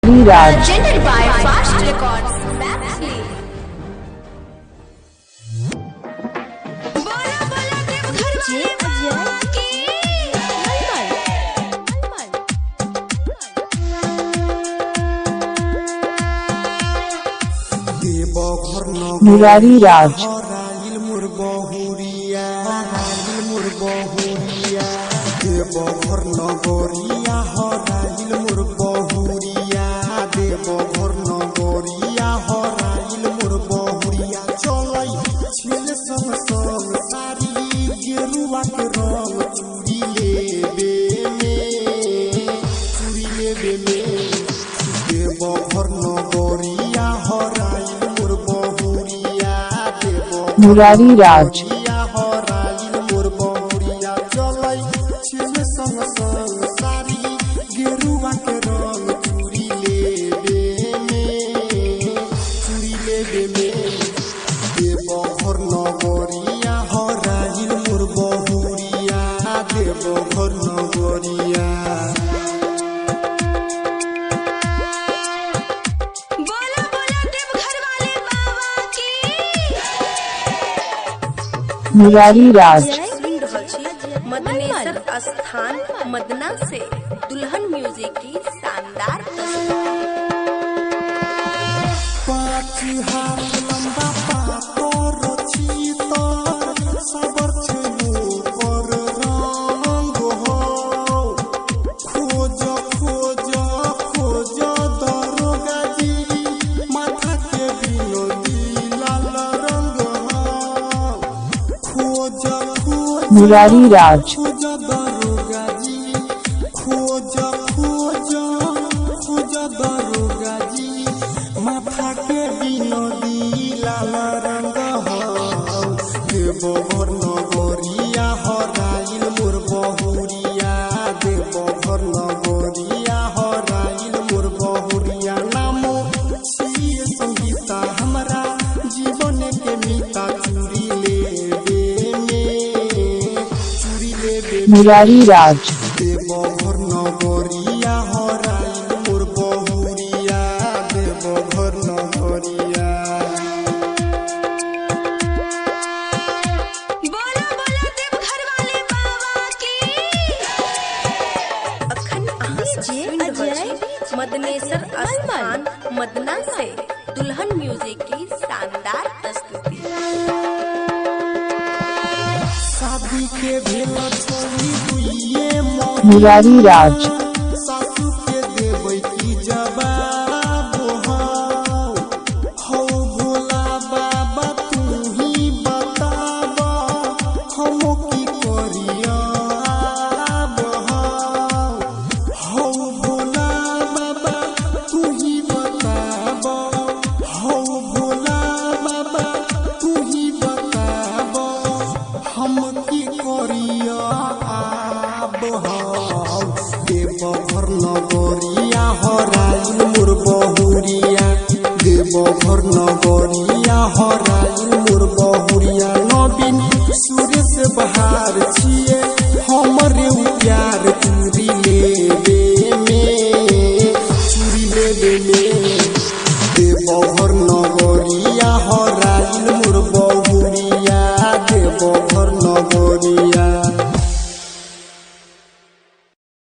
Presented by Fast Records. Murari राज मुरारी राज मुरारी राज मदनेसर स्थान मदना से दुल्हन म्यूजिक की शानदार मुरारी राज माथा के बिनोदी लाल रंग देवघर नगरिया हराइल मोर बहुरिया देवघर नगरिया हराइल मोर बहुरिया नाम छिए संगीता हमरा जीवन के मीता चूड़ी मुरारी राज देवघर नगरिया हराइल मोर बहुरिया देवघर नगरिया बोला बोला देवघर वाले बाबा की अखन अहाँ सब सुनि रहल छी मदनेसर स्थान मदना से दुल्हन म्यूजिक की शानदार प्रस्तुति शादी के भेल छोड़ी दुइये मुरारी राज सासू के देबै की जवाब हौ भोला बाबा तू ही बताब हम की करिया हौ भोला बाबा तू ही बताब हौ भोला बाबा तू ही बताब हम की करिया देवघर नगरिया हराइल मोर बहुरिया देवघर नगरिया हराइल मोर बहुरिया नवीन सूर्य से बहार छिए हमरे प्यार